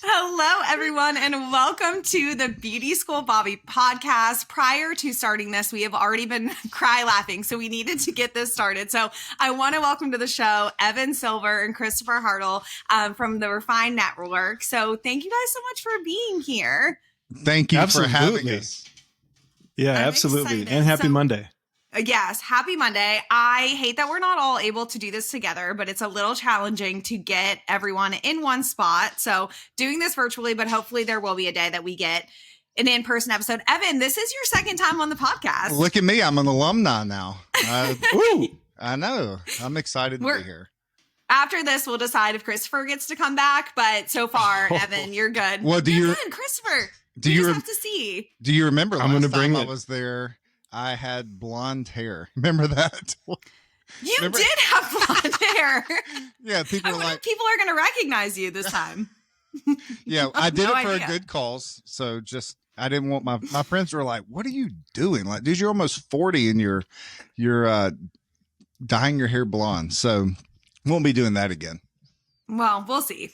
Hello, everyone, and welcome to the Beauty School Bobbi podcast. Prior to starting this, we have already been cry laughing, so we needed to get this started. So I want to welcome to the show Evan Silver and Christopher Hartl from the Refine Network. So thank you guys so much for being here. Thank you for having us. Yeah, I'm absolutely. excited. And happy Monday. Yes, happy Monday. I hate that we're not all able to do this together, but it's a little challenging to get everyone in one spot. So doing this virtually, but hopefully there will be a day that we get an in-person episode. Evan, this is your second time on the podcast. Look at me. I'm an alumni now. I know. I'm excited to be here. After this, we'll decide if Christopher gets to come back. But so far, Evan, you're good. Well, Christopher, do you have to see? Do you remember I'm last time I was there? I had blonde hair. Remember that? You did have blonde hair. Yeah, people are going to recognize you this time. Yeah, I did it for a good cause. So I didn't want my friends were like, "What are you doing? Like, dude, you're almost 40 and you're dyeing your hair blonde." So won't be doing that again. Well, we'll see.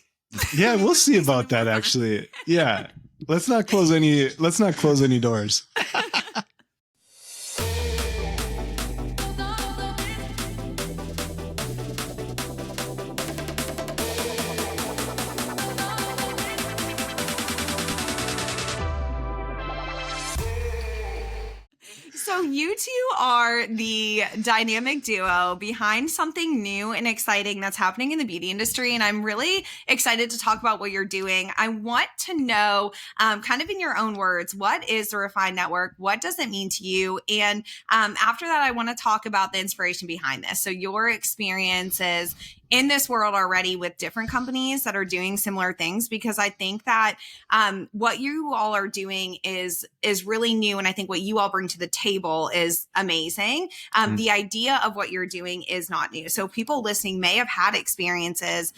Yeah, we'll see about that. Actually, yeah. Let's not close any doors. So you two are the dynamic duo behind something new and exciting that's happening in the beauty industry. And I'm really excited to talk about what you're doing. I want to know, kind of in your own words, what is the Refine Network? What does it mean to you? And after that, I want to talk about the inspiration behind this. So your experiences in this world already with different companies that are doing similar things, because I think that what you all are doing is really new. And I think what you all bring to the table is amazing. The idea of what you're doing is not new. So people listening may have had experiences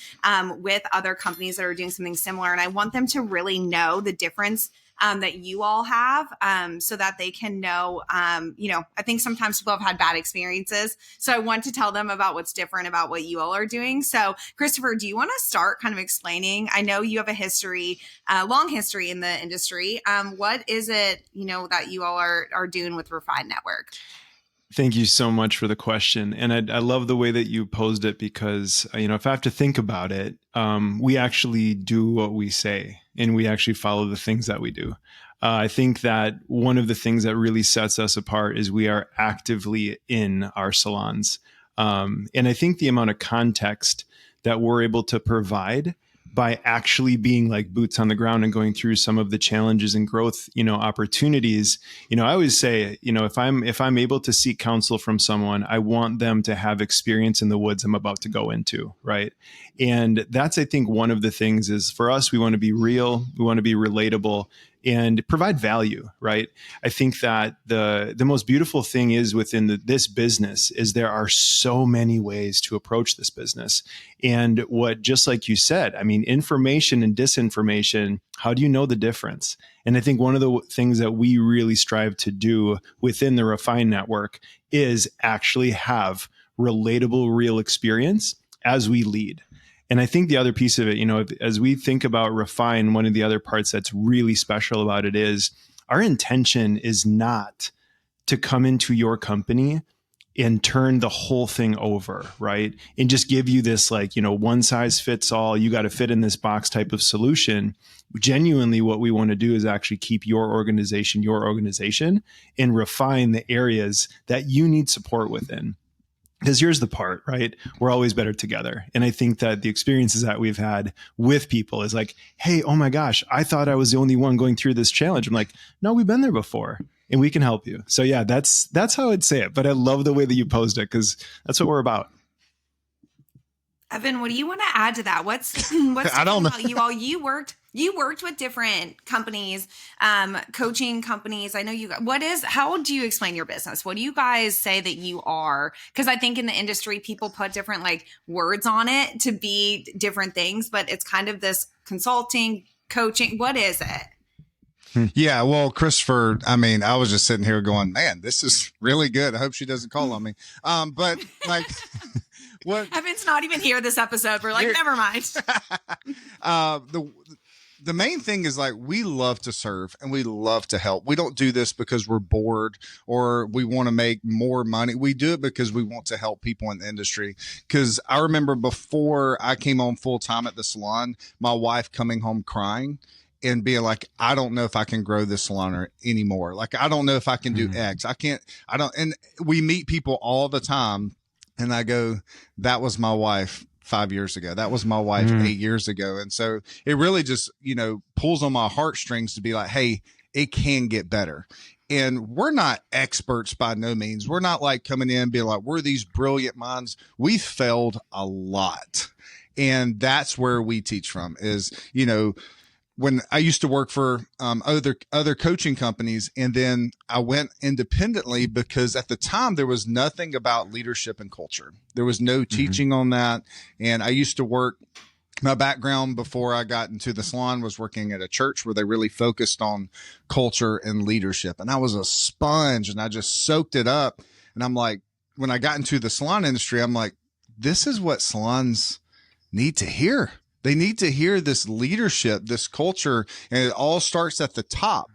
with other companies that are doing something similar. And I want them to really know the difference that you all have, so that they can know, I think sometimes people have had bad experiences. So I want to tell them about what's different about what you all are doing. So Christopher, do you want to start kind of explaining? I know you have a long history in the industry. What is it, that you all are doing with Refine Network? Thank you so much for the question. And I love the way that you posed it because, if I have to think about it, we actually do what we say and we actually follow the things that we do. I think that one of the things that really sets us apart is we are actively in our salons. And I think the amount of context that we're able to provide by actually being like boots on the ground and going through some of the challenges and growth, opportunities. I always say, if I'm able to seek counsel from someone, I want them to have experience in the woods I'm about to go into. Right. And that's, I think, one of the things is for us, we want to be real. We want to be relatable and provide value, right? I think that the most beautiful thing is within this business is there are so many ways to approach this business. And just like you said, information and disinformation, how do you know the difference? And I think one of the things that we really strive to do within the Refine Network is actually have relatable, real experience as we lead. And I think the other piece of it, as we think about Refine, one of the other parts that's really special about it is our intention is not to come into your company and turn the whole thing over, right? And just give you this one size fits all, you got to fit in this box type of solution. Genuinely, what we want to do is actually keep your organization, and refine the areas that you need support within. Because here's the part, right? We're always better together. And I think that the experiences that we've had with people is like, hey, oh my gosh, I thought I was the only one going through this challenge. I'm like, no, we've been there before and we can help you. So yeah, that's how I'd say it. But I love the way that you posed it because that's what we're about. Evan, what do you want to add to that? What's I don't know. About you all? You worked with different companies, coaching companies. I know how do you explain your business? What do you guys say that you are? Because I think in the industry, people put different words on it to be different things, but it's kind of this consulting, coaching. What is it? Yeah, well, Christopher, I was just sitting here going, man, this is really good. I hope she doesn't call on me. But what? Evan's not even here this episode. We're like, never mind. the main thing is like, we love to serve and we love to help. We don't do this because we're bored or we want to make more money. We do it because we want to help people in the industry. Cause I remember before I came on full time at the salon, my wife coming home crying and being like, I don't know if I can grow this salon anymore. Like, I don't know if I can do X. And we meet people all the time. And I go, that was my wife 5 years ago. That was my wife 8 years ago. And so it really just, pulls on my heartstrings to be like, hey, it can get better. And we're not experts by no means. We're not like coming in and being like, we're these brilliant minds. We failed a lot. And that's where we teach from is, when I used to work for other coaching companies, and then I went independently because at the time there was nothing about leadership and culture. There was no teaching on that. And I used to work, my background before I got into the salon was working at a church where they really focused on culture and leadership. And I was a sponge and I just soaked it up. And I'm like, when I got into the salon industry, I'm like, this is what salons need to hear. They need to hear this leadership, this culture, and it all starts at the top.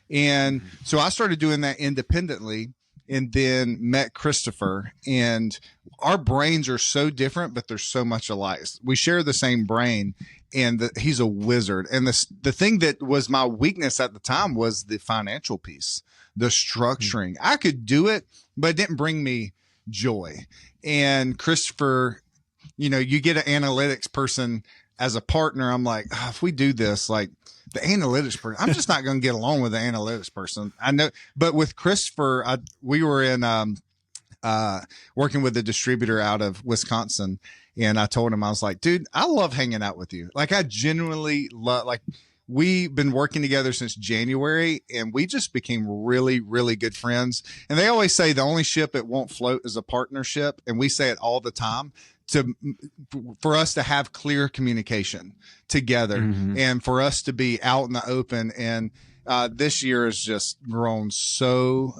And so I started doing that independently and then met Christopher, and our brains are so different, but there's so much alike. We share the same brain, and he's a wizard. And the thing that was my weakness at the time was the financial piece, the structuring. I could do it, but it didn't bring me joy. And Christopher, you get an analytics person as a partner. I'm like, if we do this, like the analytics person, I'm just not going to get along with the analytics person. I know, but with Christopher, we were in, working with a distributor out of Wisconsin. And I told him, I was like, dude, I love hanging out with you. Like, I genuinely love, like, we've been working together since January and we just became really, really good friends. And they always say the only ship that won't float is a partnership. And we say it all the time. For us to have clear communication together and for us to be out in the open. And this year has just grown so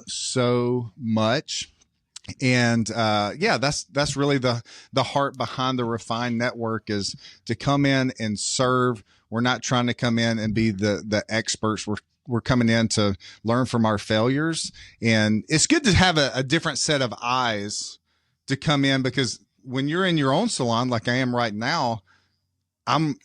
much. And that's really the heart behind the Refined Network, is to come in and serve. We're not trying to come in and be the experts. We're coming in to learn from our failures. And it's good to have a different set of eyes to come in, because when you're in your own salon, like I am right now, I'm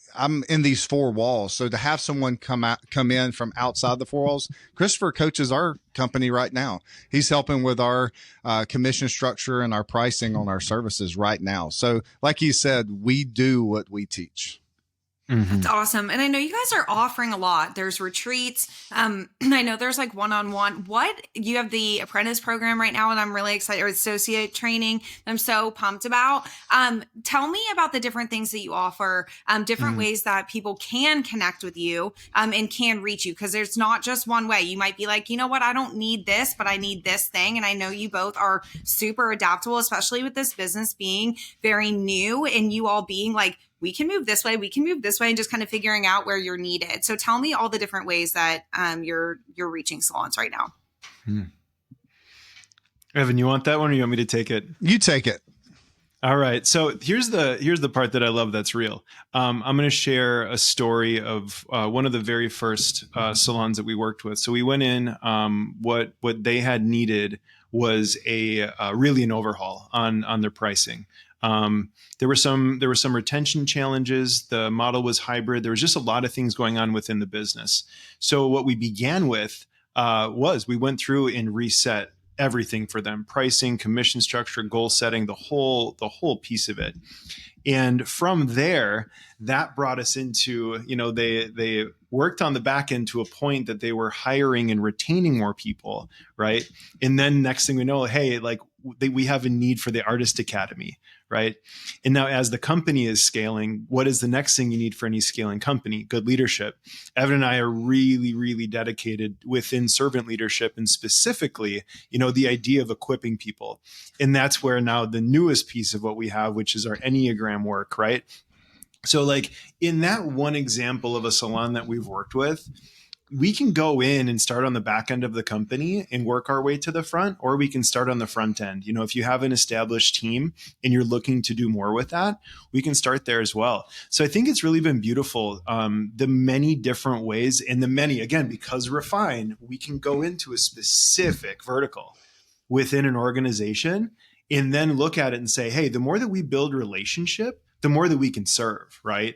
in these four walls. So to have someone come in from outside the four walls, Christopher coaches our company right now. He's helping with our commission structure and our pricing on our services right now. So like you said, we do what we teach. That's awesome. And I know you guys are offering a lot. There's retreats. I know there's like one-on-one. You have the apprentice program right now, and I'm really excited, or associate training. I'm so pumped about. Tell me about the different things that you offer, different ways that people can connect with you, and can reach you. Cause there's not just one way. You might be like, you know what? I don't need this, but I need this thing. And I know you both are super adaptable, especially with this business being very new and you all being like, we can move this way, we can move this way, and just kind of figuring out where you're needed. So tell me all the different ways that you're reaching salons right now. Evan, you want that one, or you want me to take it? You take it. All right. So here's the part that I love that's real. I'm going to share a story of one of the very first salons that we worked with. So we went in. What they had needed was really an overhaul on their pricing. There were some retention challenges. The model was hybrid. There was just a lot of things going on within the business. So what we began with was we went through and reset everything for them: pricing, commission structure, goal setting, the whole piece of it. And from there, that brought us into, they worked on the back end to a point that they were hiring and retaining more people, right? And then next thing we know, hey, we have a need for the Artist Academy, right? And now as the company is scaling, what is the next thing you need for any scaling company? Good leadership. Evan and I are really, really dedicated within servant leadership, and specifically, the idea of equipping people. And that's where now the newest piece of what we have, which is our Enneagram work, right? So in that one example of a salon that we've worked with, we can go in and start on the back end of the company and work our way to the front, or we can start on the front end. You know, if you have an established team and you're looking to do more with that, we can start there as well. So I think it's really been beautiful. The many different ways, and the many, again, because Refine, we can go into a specific vertical within an organization and then look at it and say, hey, the more that we build relationship, the more that we can serve, right?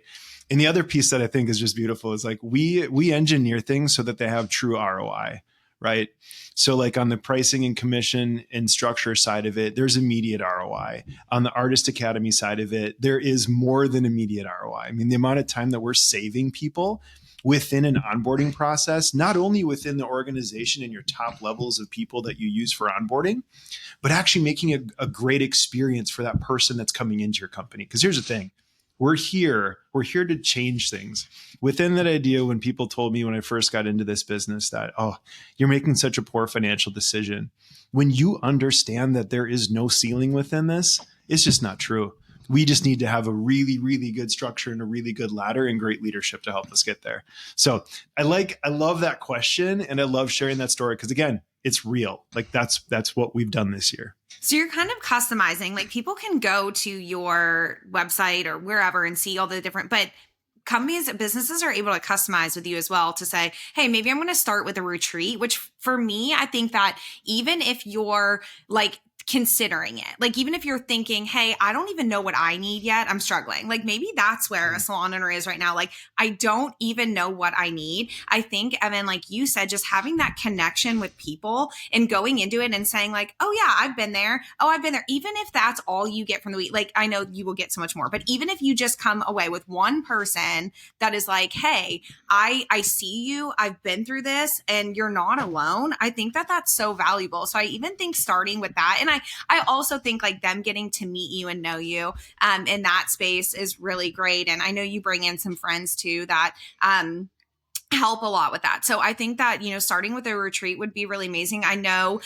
And the other piece that I think is just beautiful is like we engineer things so that they have true ROI, right? So like on the pricing and commission and structure side of it, there's immediate ROI. On the Artist Academy side of it, there is more than immediate ROI. I mean, the amount of time that we're saving people within an onboarding process, not only within the organization and your top levels of people that you use for onboarding, but actually making a great experience for that person that's coming into your company. Because here's the thing. We're here to change things. Within that idea, when people told me when I first got into this business that, oh, you're making such a poor financial decision. When you understand that there is no ceiling within this, it's just not true. We just need to have a really, really good structure and a really good ladder and great leadership to help us get there. So I love that question. And I love sharing that story because again, it's real. Like that's what we've done this year. So you're kind of customizing, like people can go to your website or wherever and see all the different, but businesses are able to customize with you as well to say, hey, maybe I'm going to start with a retreat, which for me, I think that even if you're like considering it, like even if you're thinking, hey, I don't even know what I need yet, I'm struggling, like maybe that's where a salon owner is right now. Like I don't even know what I need. I think, Evan, like you said, just having that connection with people and going into it and saying like, oh yeah, I've been there, even if that's all you get from the week, like I know you will get so much more, but even if you just come away with one person that is like, hey, I see you, I've been through this and you're not alone, I think that that's so valuable. So I even think starting with that, and I also think like them getting to meet you and know you in that space is really great. And I know you bring in some friends too that help a lot with that. So I think that, starting with a retreat would be really amazing. I know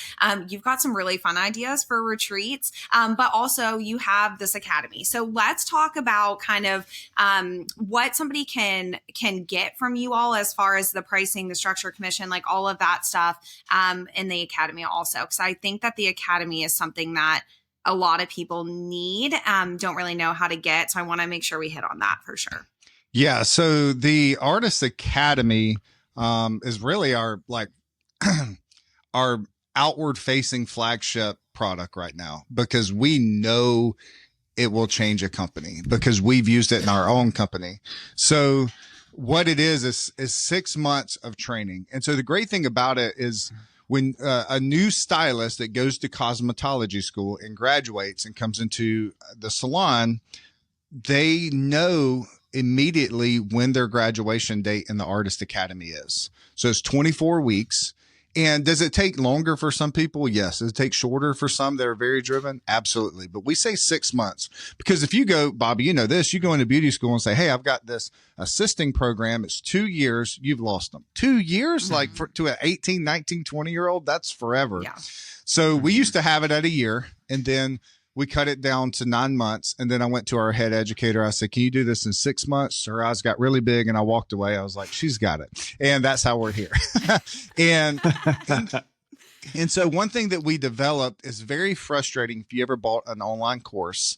you've got some really fun ideas for retreats, but also you have this academy. So let's talk about kind of what somebody can get from you all as far as the pricing, the structure, commission, like all of that stuff in the academy also. Because I think that the academy is something that a lot of people need, don't really know how to get. So I want to make sure we hit on that for sure. Yeah. So the Artist Academy is really our our outward facing flagship product right now, because we know it will change a company because we've used it in our own company. So what it is 6 months of training. And so the great thing about it is when a new stylist that goes to cosmetology school and graduates and comes into the salon, they know immediately when their graduation date in the Artist Academy is. So it's 24 weeks. And does it take longer for some people? Yes. Does it take shorter for some that are very driven? Absolutely. But we say 6 months because if you go, Bobbi, you know this, you go into beauty school and say, hey, I've got this assisting program. It's 2 years. You've lost them. 2 years, mm-hmm. like to an 18, 19, 20-year-old, that's forever. Yeah. So we used to have it at a year, and then we cut it down to 9 months. And then I went to our head educator. I said, can you do this in 6 months? Her eyes got really big and I walked away. I was like, she's got it. And that's how we're here. and so one thing that we developed is very frustrating. If you ever bought an online course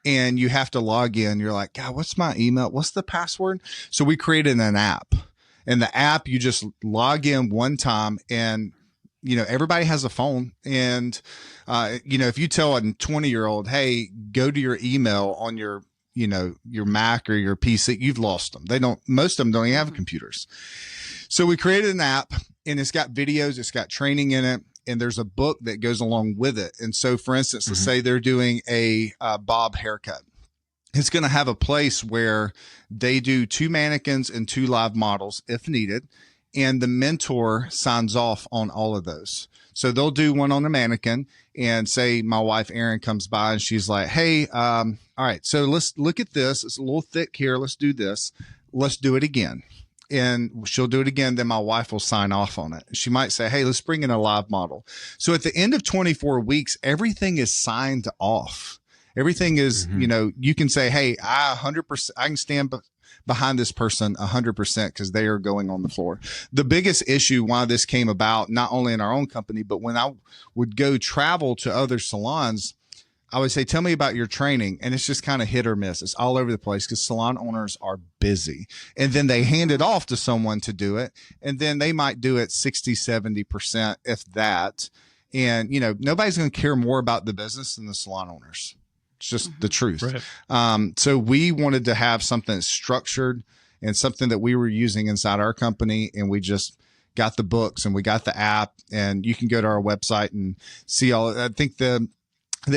and you have to log in, you're like, God, what's my email? What's the password? So we created an app, and the app, you just log in one time, and everybody has a phone, and, if you tell a 20-year-old, hey, go to your email on your Mac or your PC, you've lost them. Most of them don't even have computers. So we created an app, and it's got videos, it's got training in it, and there's a book that goes along with it. And so for instance, let's say they're doing a bob haircut. It's going to have a place where they do 2 mannequins and 2 live models if needed. And the mentor signs off on all of those. So they'll do one on a mannequin, and say my wife, Erin, comes by and she's like, hey, all right, so let's look at this. It's a little thick here. Let's do this. Let's do it again. And she'll do it again. Then my wife will sign off on it. She might say, hey, let's bring in a live model. So at the end of 24 weeks, everything is signed off. Everything is, you can say, hey, I 100%, I can stand behind this person 100% because they are going on the floor. The biggest issue why this came about, not only in our own company, but when I would go travel to other salons, I would say, tell me about your training. And it's just kind of hit or miss. It's all over the place because salon owners are busy. And then they hand it off to someone to do it. And then they might do it 60, 70%, if that. And, nobody's going to care more about the business than the salon owners. It's just the truth. Right. So we wanted to have something structured and something that we were using inside our company. And we just got the books and we got the app, and you can go to our website and see all. I think the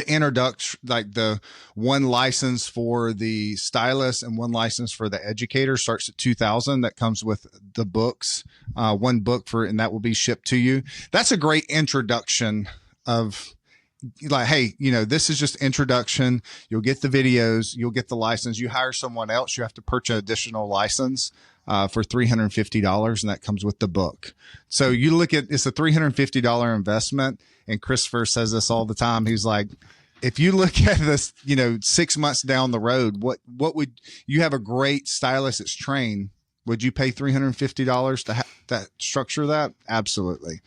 introduction, like the one license for the stylist and one license for the educator, starts at $2,000. That comes with the books, one book and that will be shipped to you. That's a great introduction of like, hey, this is just introduction. You'll get the videos, you'll get the license. You hire someone else, you have to purchase an additional license for $350, and that comes with the book. So you look at, it's a $350 investment. And Christopher says this all the time. He's like, if you look at this, 6 months down the road, what would you have a great stylist that's trained? Would you pay $350 to structure that? Absolutely.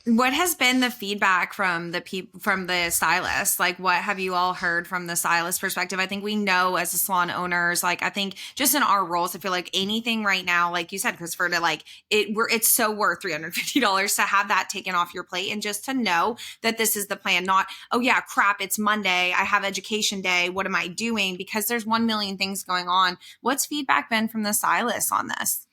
What has been the feedback from the stylists? Like, what have you all heard from the stylist perspective? I think we know as a salon owners, like, I think just in our roles, I feel like anything right now, like you said, Christopher, to like it's so worth $350 to have that taken off your plate, and just to know that this is the plan, not, oh yeah, crap, it's Monday, I have education day, what am I doing? Because there's 1 million things going on. What's feedback been from the stylists on this?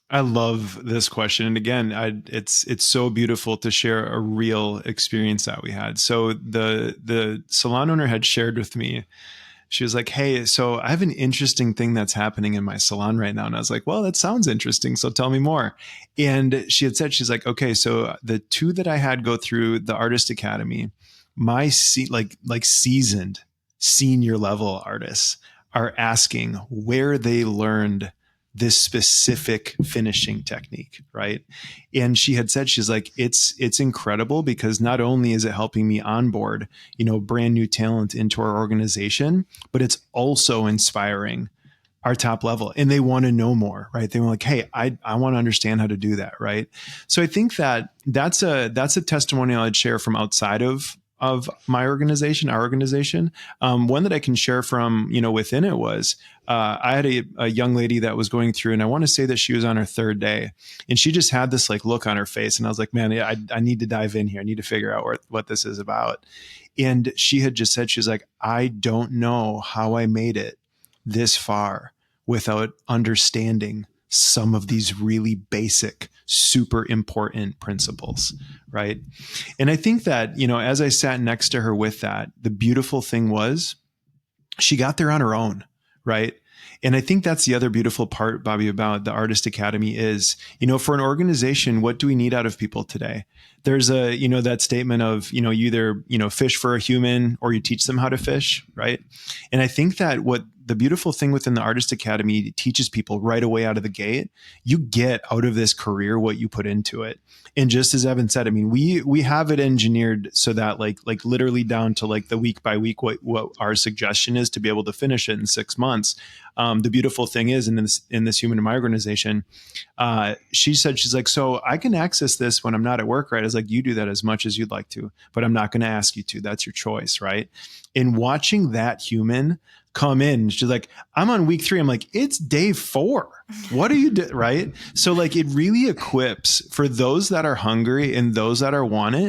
I love this question. And again, it's so beautiful to share a real experience that we had. So the salon owner had shared with me, she was like, hey, so I have an interesting thing that's happening in my salon right now. And I was like, well, that sounds interesting. So tell me more. And she had said, she's like, okay, so the two that I had go through the Artist Academy, my seasoned senior level artists are asking where they learned this specific finishing technique, right? And she had said, she's like, it's incredible because not only is it helping me onboard, brand new talent into our organization, but it's also inspiring our top level, and they want to know more, right? They were like, hey, I want to understand how to do that, right? So I think that's a testimonial I'd share from outside of my organization, our organization. One that I can share from, within it was, I had a young lady that was going through, and I want to say that she was on her third day, and she just had this like look on her face. And I was like, man, I need to dive in here. I need to figure out what this is about. And she had just said, she's like, I don't know how I made it this far without understanding some of these really basic, super important principles, right? And I think that, as I sat next to her with that, the beautiful thing was she got there on her own, right? And I think that's the other beautiful part, Bobbi, about the Artist Academy is, for an organization, what do we need out of people today? There's that statement of, you either, fish for a human or you teach them how to fish, right? And I think that what the beautiful thing within the Artist Academy teaches people right away out of the gate, you get out of this career what you put into it. And just as Evan said, I mean, we have it engineered so that like literally down to like the week by week, what our suggestion is to be able to finish it in 6 months. The beautiful thing is in this human in my organization, she said, she's like, so I can access this when I'm not at work, right? I was like, you do that as much as you'd like to, but I'm not going to ask you to. That's your choice, right? And watching that human come in, she's like, I'm on week 3. I'm like, it's day 4. What are you doing? Right. So like, it really equips for those that are hungry and those that are wanting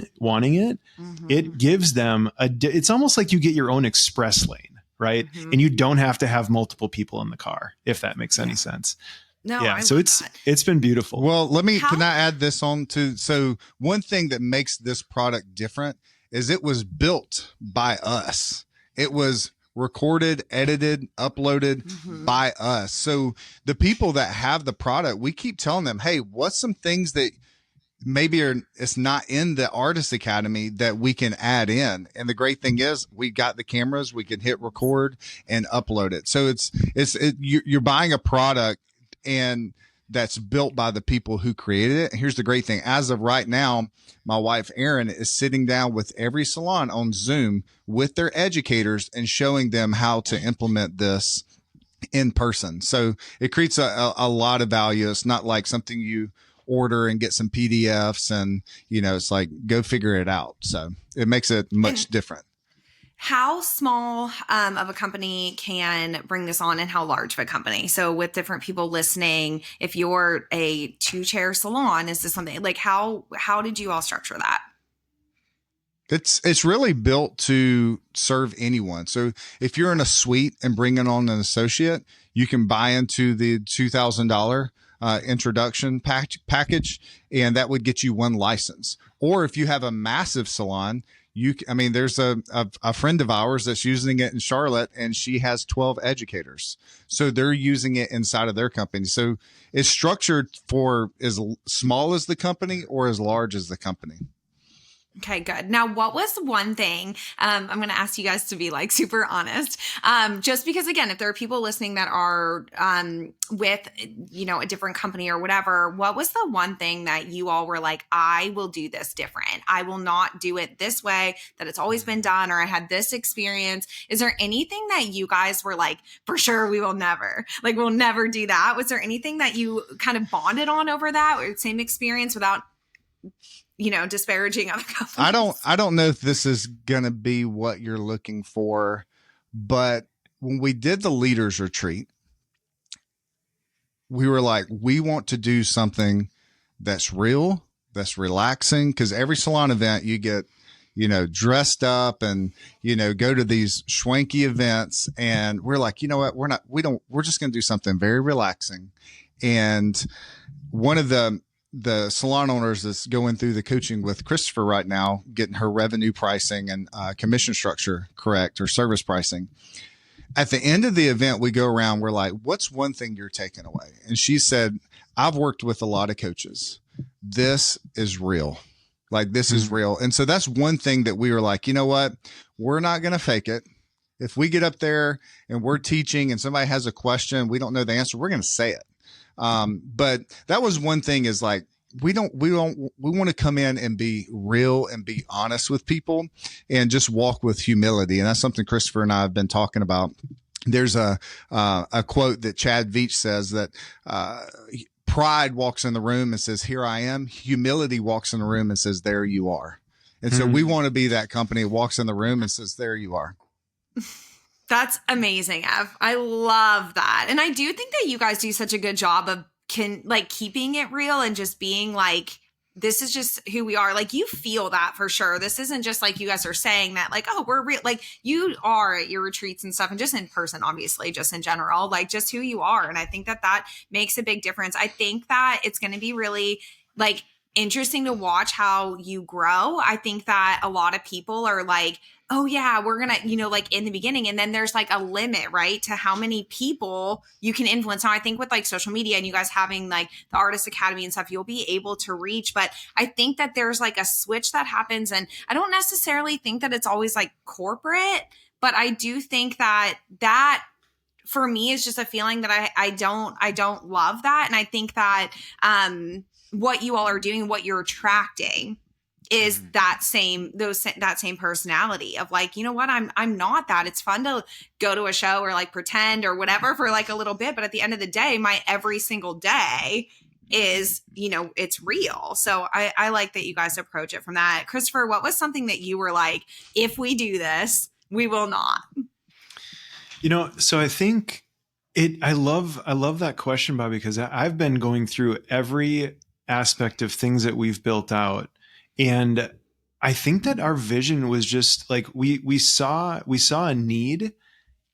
it. Mm-hmm. It gives them it's almost like you get your own express lane, right? Mm-hmm. And you don't have to have multiple people in the car, if that makes any sense. No, yeah. So it's been beautiful. Well, can I add this on to, so one thing that makes this product different is it was built by us. It was recorded, edited, uploaded by us. So the people that have the product, we keep telling them, hey, what's some things that maybe it's not in the Artist Academy that we can add in? And the great thing is we got the cameras, we can hit record and upload it. So you're buying a product and that's built by the people who created it. And here's the great thing. As of right now, my wife, Erin, is sitting down with every salon on Zoom with their educators and showing them how to implement this in person. So it creates a lot of value. It's not like something you order and get some PDFs and, it's like, go figure it out. So it makes it much different. How small of a company can bring this on and how large of a company? So with different people listening, if you're a 2-chair salon, is this something like how did you all structure that? It's really built to serve anyone. So if you're in a suite and bringing on an associate, you can buy into the $2,000 introduction package, and that would get you one license. Or if you have a massive salon, there's a friend of ours that's using it in Charlotte, and she has 12 educators. So they're using it inside of their company. So it's structured for as small as the company or as large as the company. Okay, good. Now, what was the one thing, I'm going to ask you guys to be like super honest, just because again, if there are people listening that are with, a different company or whatever, what was the one thing that you all were like, I will do this different. I will not do it this way that it's always been done, or I had this experience. Is there anything that you guys were like, for sure, we'll never do that? Was there anything that you kind of bonded on over that or same experience without disparaging other companies? I don't know if this is going to be what you're looking for, but when we did the leaders retreat, we were like, we want to do something that's real, that's relaxing. Cause every salon event you get, dressed up and, go to these schwanky events. And we're like, you know what? We're just going to do something very relaxing. And one of the salon owners that's going through the coaching with Christopher right now, getting her revenue pricing and commission structure correct, or service pricing. At the end of the event, we go around, we're like, what's one thing you're taking away? And she said, I've worked with a lot of coaches. This is real. Like, this is real. And so that's one thing that we were like, you know what? We're not going to fake it. If we get up there and we're teaching and somebody has a question, we don't know the answer, we're going to say it. But that was one thing, is like, we want to come in and be real and be honest with people and just walk with humility. And that's something Christopher and I have been talking about. There's a quote that Chad Veach says that, pride walks in the room and says, here I am. Humility walks in the room and says, there you are. And so we want to be that company that walks in the room and says, there you are. That's amazing, Ev. I love that. And I do think that you guys do such a good job of keeping it real and just being like, this is just who we are. Like, you feel that for sure. This isn't just like you guys are saying that like, oh, we're real. Like, you are at your retreats and stuff, and just in person, obviously, just in general, like just who you are. And I think that makes a big difference. I think that it's going to be really like interesting to watch how you grow. I think that a lot of people are like, oh yeah, we're going to, like in the beginning. And then there's like a limit, right, to how many people you can influence. Now, I think with like social media and you guys having like the Artist Academy and stuff, you'll be able to reach. But I think that there's like a switch that happens. And I don't necessarily think that it's always like corporate, but I do think that for me is just a feeling that I don't love that. And I think that what you all are doing, what you're attracting, is that same personality of like, you know what, I'm not that. It's fun to go to a show or like pretend or whatever for like a little bit, but at the end of the day, my every single day is, it's real. So I like that you guys approach it from that. Christopher, what was something that you were like, if we do this, we will not? So I think I love that question, Bobbi, because I've been going through every aspect of things that we've built out. And I think that our vision was just like, we saw a need.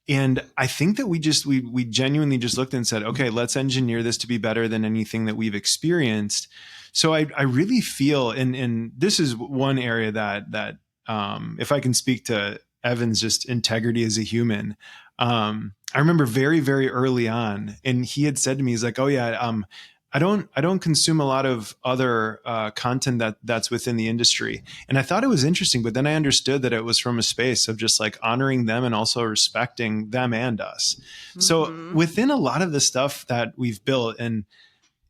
And I think that we genuinely just looked and said, okay, let's engineer this to be better than anything that we've experienced. So I really feel, and this is one area that if I can speak to Evan's just integrity as a human, I remember very, very early on, and he had said to me, he's like, oh yeah, I don't consume a lot of other content that's within the industry. And I thought it was interesting, but then I understood that it was from a space of just like honoring them and also respecting them and us. Mm-hmm. So within a lot of the stuff that we've built, and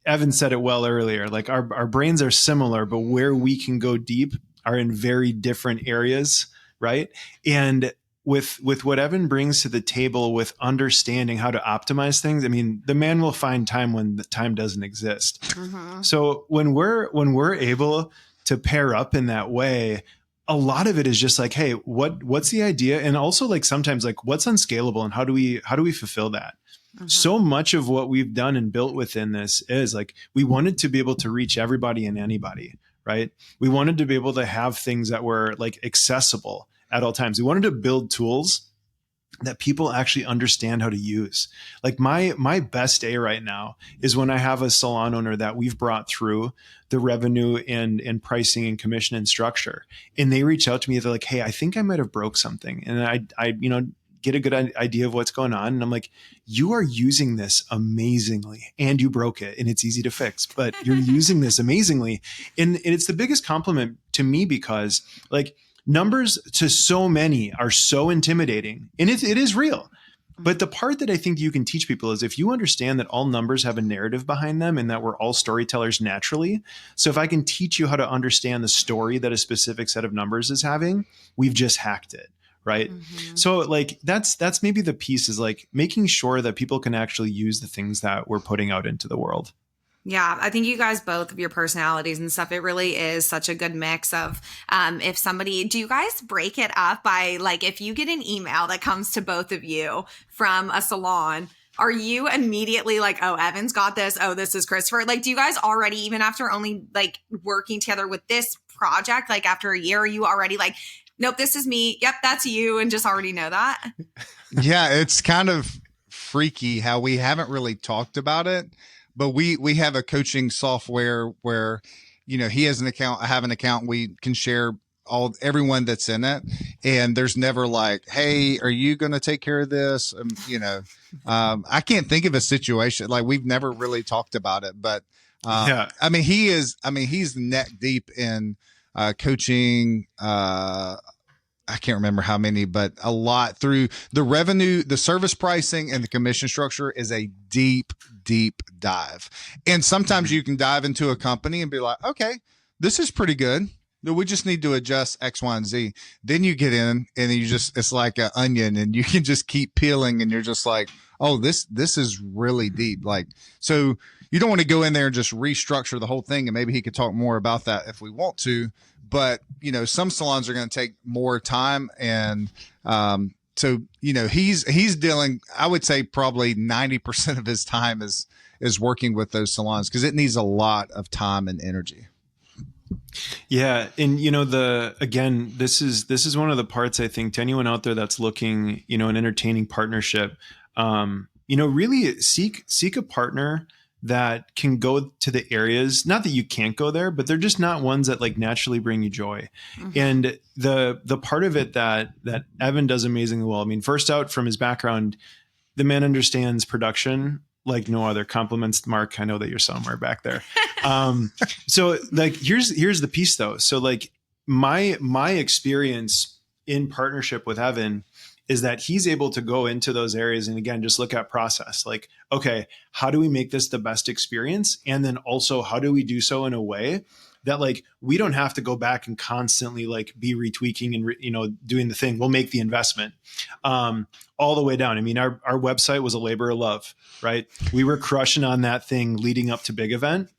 Evan said it well earlier, like our brains are similar, but where we can go deep are in very different areas, right? And with what Evan brings to the table with understanding how to optimize things, I mean, the man will find time when the time doesn't exist. Mm-hmm. So when we're able to pair up in that way, a lot of it is just like, hey, what's the idea? And also like sometimes like what's unscalable and how do we fulfill that? Mm-hmm. So much of what we've done and built within this is like, we wanted to be able to reach everybody and anybody, right? We wanted to be able to have things that were like accessible at all times. We wanted to build tools that people actually understand how to use. Like my best day right now is when I have a salon owner that we've brought through the revenue and pricing and commission and structure. And they reach out to me, they're like, hey, I think I might have broke something. And I get a good idea of what's going on. And I'm like, you are using this amazingly and you broke it and it's easy to fix, but you're using this amazingly. And it's the biggest compliment to me because like, numbers to so many are so intimidating and it is real. But the part that I think you can teach people is if you understand that all numbers have a narrative behind them and that we're all storytellers naturally. So if I can teach you how to understand the story that a specific set of numbers is having, we've just hacked it. Right. Mm-hmm. So like, that's maybe the piece is like making sure that people can actually use the things that we're putting out into the world. Yeah, I think you guys both of your personalities and stuff, it really is such a good mix of if somebody, do you guys break it up by like, if you get an email that comes to both of you from a salon, are you immediately like, oh, Evan's got this. Oh, this is Christopher. Like, do you guys already, even after only like working together with this project, like after a year, are you already like, nope, this is me. Yep, that's you. And just already know that? Yeah, it's kind of freaky how we haven't really talked about it. But we have a coaching software where, you know, he has an account, I have an account, we can share everyone that's in it. And there's never like, hey, are you going to take care of this? I can't think of a situation like we've never really talked about it, but yeah. I mean, he's neck deep in coaching, I can't remember how many, but a lot through the revenue, the service pricing and the commission structure is a deep dive. And sometimes you can dive into a company and be like, okay, this is pretty good. We just need to adjust X, Y, and Z. Then you get in and it's like an onion and you can just keep peeling and you're just like, oh, this is really deep. Like, so you don't want to go in there and just restructure the whole thing. And maybe he could talk more about that if we want to. But, you know, some salons are going to take more time. And so, you know, he's dealing, I would say probably 90% of his time is working with those salons because it needs a lot of time and energy. Yeah. And, you know, this is one of the parts I think to anyone out there that's looking, you know, an entertaining partnership, you know, really seek a partner that can go to the areas, not that you can't go there, but they're just not ones that like naturally bring you joy. Mm-hmm. And the part of it that Evan does amazingly well. I mean, first out from his background, the man understands production like no other. Compliments, Mark. I know that you're somewhere back there. So like, here's the piece though. So like my experience in partnership with Evan is that he's able to go into those areas and again, just look at process. Like, okay, how do we make this the best experience? And then also how do we do so in a way that like, we don't have to go back and constantly like be retweaking and, doing the thing. We'll make the investment all the way down. I mean, our website was a labor of love, right? We were crushing on that thing leading up to big event.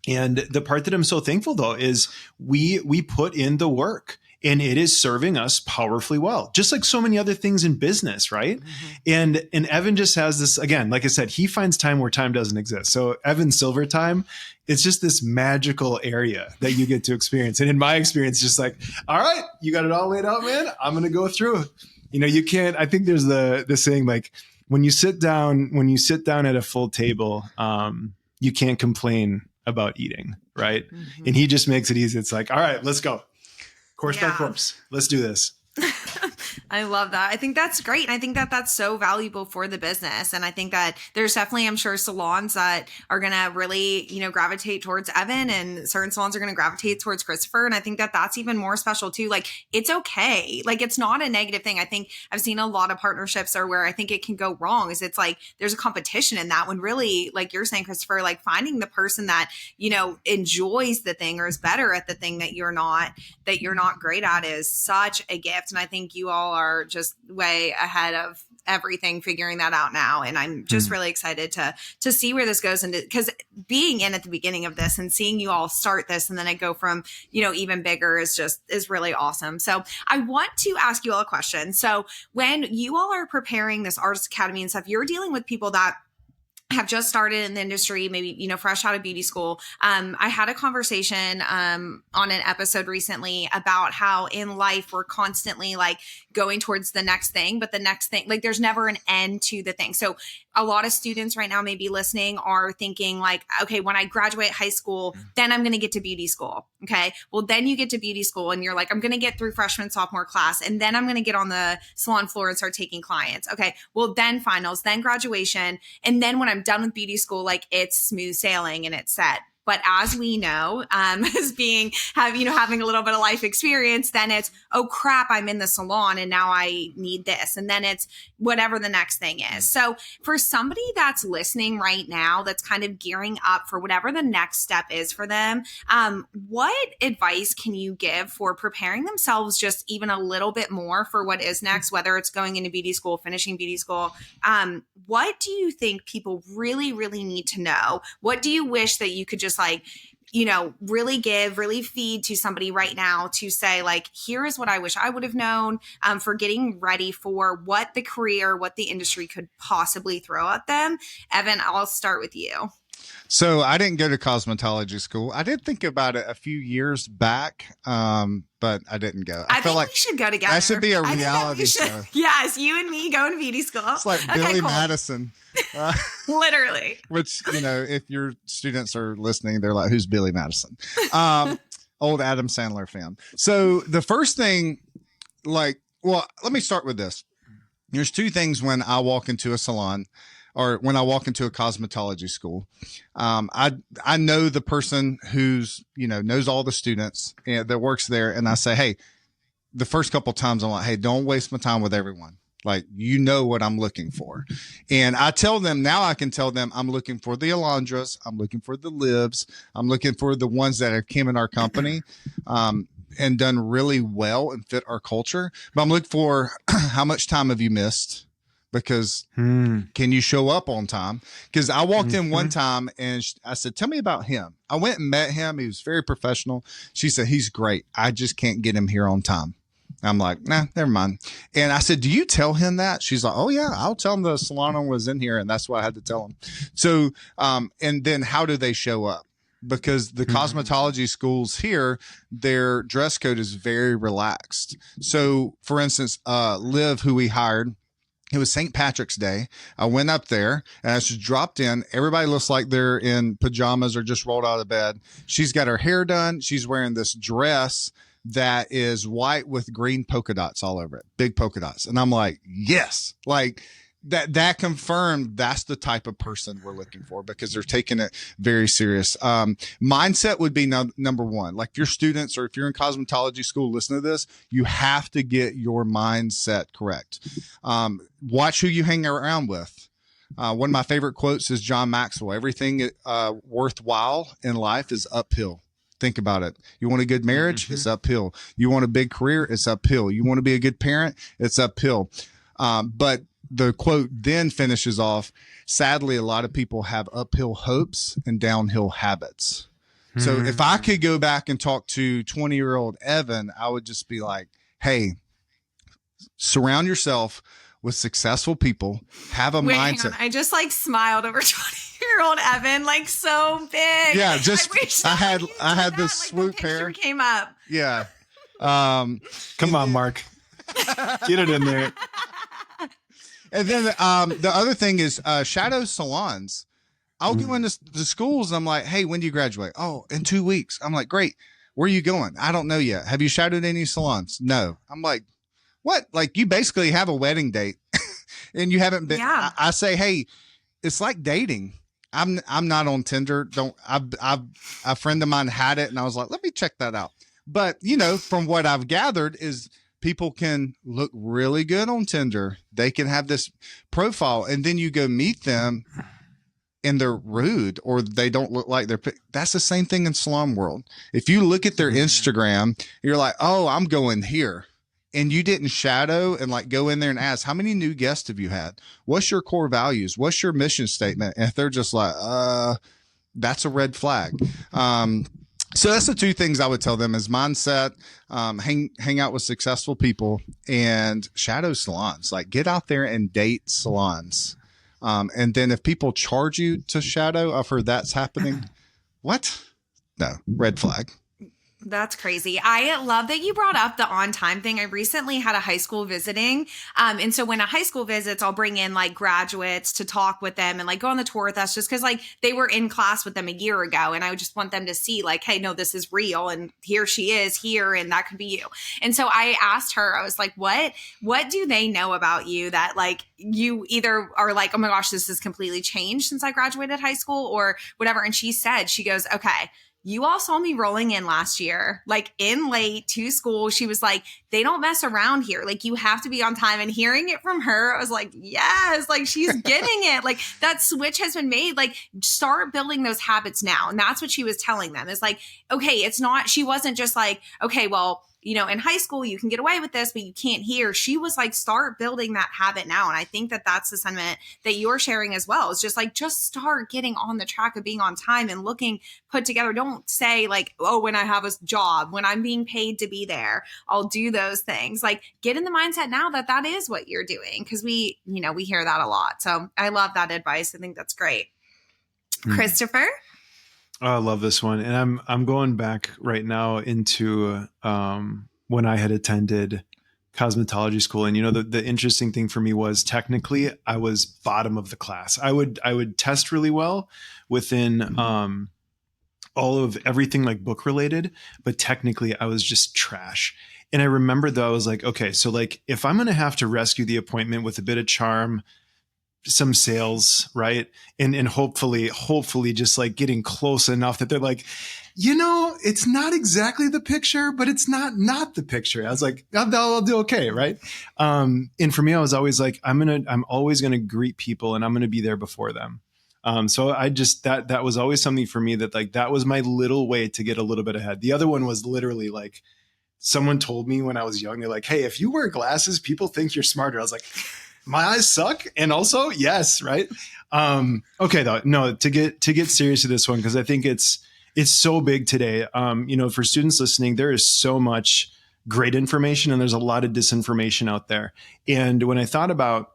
And the part that I'm so thankful though, is we put in the work. And it is serving us powerfully well, just like so many other things in business, right? Mm-hmm. And Evan just has this, again, like I said, he finds time where time doesn't exist. So Evan's silver time, it's just this magical area that you get to experience. And in my experience, just like, all right, you got it all laid out, man. I'm going to go through. You can't, I think there's the saying, like when you sit down at a full table, you can't complain about eating, right? Mm-hmm. And he just makes it easy. It's like, all right, let's go. Course by course. Let's do this. I love that. I think that's great. And I think that that's so valuable for the business. And I think that there's definitely, I'm sure, salons that are going to really, gravitate towards Evan, and certain salons are going to gravitate towards Christopher. And I think that that's even more special too. Like, it's okay. Like, it's not a negative thing. I think I've seen a lot of partnerships or where I think it can go wrong is it's like, there's a competition in that when really, like you're saying, Christopher, like finding the person that, enjoys the thing or is better at the thing that you're not great at is such a gift. And I think you all are just way ahead of everything, figuring that out now. And I'm just really excited to see where this goes. And because being in at the beginning of this and seeing you all start this and then it go from, even bigger is really awesome. So I want to ask you all a question. So when you all are preparing this Artist Academy and stuff, you're dealing with people that have just started in the industry, maybe, fresh out of beauty school. I had a conversation on an episode recently about how in life we're constantly like going towards the next thing, but the next thing, like there's never an end to the thing. So a lot of students right now maybe listening are thinking like, okay, when I graduate high school, then I'm going to get to beauty school. Okay. Well, then you get to beauty school and you're like, I'm going to get through freshman, sophomore class, and then I'm going to get on the salon floor and start taking clients. Okay. Well, then finals, then graduation. And then when I'm done with beauty school, like it's smooth sailing and it's set. But as we know, as having a little bit of life experience, then it's, oh crap, I'm in the salon and now I need this. And then it's whatever the next thing is. So for somebody that's listening right now, that's kind of gearing up for whatever the next step is for them, what advice can you give for preparing themselves just even a little bit more for what is next, whether it's going into beauty school, finishing beauty school? What do you think people really, really need to know? What do you wish that you could just really feed to somebody right now to say like, here is what I wish I would have known for getting ready for what the industry could possibly throw at them? Evan, I'll start with you. So I didn't go to cosmetology school. I did think about it a few years back, but I didn't go. I feel like we should go together. That should be a reality show. Yes, you and me going to beauty school. It's like Billy Madison. Literally. Which, if your students are listening, they're like, who's Billy Madison? Old Adam Sandler fan. So the first thing, let me start with this. There's two things when I walk into a salon or when I walk into a cosmetology school. I know the person who's, knows all the students that works there. And I say, hey, the first couple of times I'm like, hey, don't waste my time with everyone. Like, what I'm looking for. And I tell them now, I can tell them I'm looking for the Alondras. I'm looking for the Livs. I'm looking for the ones that have came in our company, and done really well and fit our culture. But I'm looking for how much time have you missed? Because can you show up on time? Because I walked in one time and I said, tell me about him. I went and met him. He was very professional. She said, he's great. I just can't get him here on time. I'm like, nah, never mind. And I said, do you tell him that? She's like, oh yeah, I'll tell him the salon owner was in here. And that's what I had to tell him. So, and then how do they show up? Because the cosmetology schools here, their dress code is very relaxed. So for instance, Liv, who we hired, it was St. Patrick's Day. I went up there and I just dropped in. Everybody looks like they're in pajamas or just rolled out of bed. She's got her hair done. She's wearing this dress that is white with green polka dots all over it, big polka dots. And I'm like, yes, like that confirmed that's the type of person we're looking for because they're taking it very serious. Mindset would be number one. Like if your students or if you're in cosmetology school, listen to this, you have to get your mindset correct. Watch who you hang around with. One of my favorite quotes is John Maxwell. Everything worthwhile in life is uphill. Think about it. You want a good marriage? It's uphill. You want a big career? It's uphill. You want to be a good parent? It's uphill. But the quote then finishes off, sadly, a lot of people have uphill hopes and downhill habits. So if I could go back and talk to 20-year-old Evan, I would just be like, hey, surround yourself with successful people, have a mindset. I just smiled over 20-year-old Evan, so big. Yeah, I had this swoop hair came up. Yeah. Come on, Mark. Get it in there. And then the other thing is shadow salons. I'll go into the schools and I'm like, hey, when do you graduate? Oh, in 2 weeks. I'm like, great. Where are you going? I don't know yet. Have you shadowed any salons? No. I'm like, what? Like you basically have a wedding date and you haven't been. Yeah. I say, hey, it's like dating. I'm not on Tinder. A friend of mine had it and I was like, let me check that out. But from what I've gathered is people can look really good on Tinder. They can have this profile and then you go meet them and they're rude or they don't look like that's the same thing in salon world. If you look at their Instagram, you're like, oh, I'm going here. and you didn't shadow and like go in there and ask, how many new guests have you had? What's your core values? What's your mission statement? And if they're just like, that's a red flag. So that's the two things I would tell them is mindset, hang out with successful people, and shadow salons. Like get out there and date salons. And then if people charge you to shadow, I've heard that's happening. What? No, red flag. That's crazy. I love that you brought up the on time thing. I recently had a high school visiting. And so when a high school visits, I'll bring in like graduates to talk with them and like go on the tour with us just because like they were in class with them a year ago. And I would just want them to see like, hey, no, this is real. And here she is here. And that could be you. And so I asked her, I was like, what do they know about you that like you either are like, oh my gosh, this has completely changed since I graduated high school or whatever. And she said, she goes, okay, you all saw me rolling in last year, like in late to school. She was like, they don't mess around here. Like you have to be on time. And hearing it from her, I was like, yes, like she's getting it. Like that switch has been made. Like start building those habits now. And that's what she was telling them. It's like, okay, it's not, she wasn't just like, okay, well, you know, in high school, you can get away with this, but you can't here. She was like, start building that habit now. And I think that that's the sentiment that you're sharing as well. It's just like, just start getting on the track of being on time and looking put together. Don't say like, oh, when I have a job, when I'm being paid to be there, I'll do those things. Like get in the mindset now that that is what you're doing. Cause we hear that a lot. So I love that advice. I think that's great. Christopher? Oh, I love this one. And I'm going back right now into when I had attended cosmetology school. And, you know, the interesting thing for me was technically I was bottom of the class. I would test really well within all of everything like book related, but technically I was just trash. And I remember though, I was like, okay, so like if I'm going to have to rescue the appointment with a bit of charm, some sales, right? And hopefully just like getting close enough that they're like, you know, it's not exactly the picture, but it's not the picture. I was like, I'll do okay, right? And for me, I was always like, I'm always gonna greet people and I'm gonna be there before them. So I just that was always something for me that like that was my little way to get a little bit ahead. The other one was literally like someone told me when I was young, they're like, hey, if you wear glasses, people think you're smarter. I was like, my eyes suck. And also, yes, right. Okay, though, no, to get serious to this one, because I think it's so big today. You know, for students listening, there is so much great information and there's a lot of disinformation out there. And when I thought about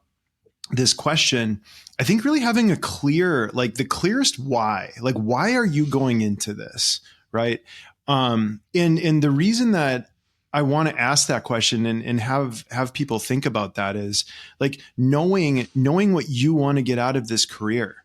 this question, I think really having a clear, like the clearest why, like why are you going into this, right? And the reason that I want to ask that question and have people think about that is like knowing what you want to get out of this career.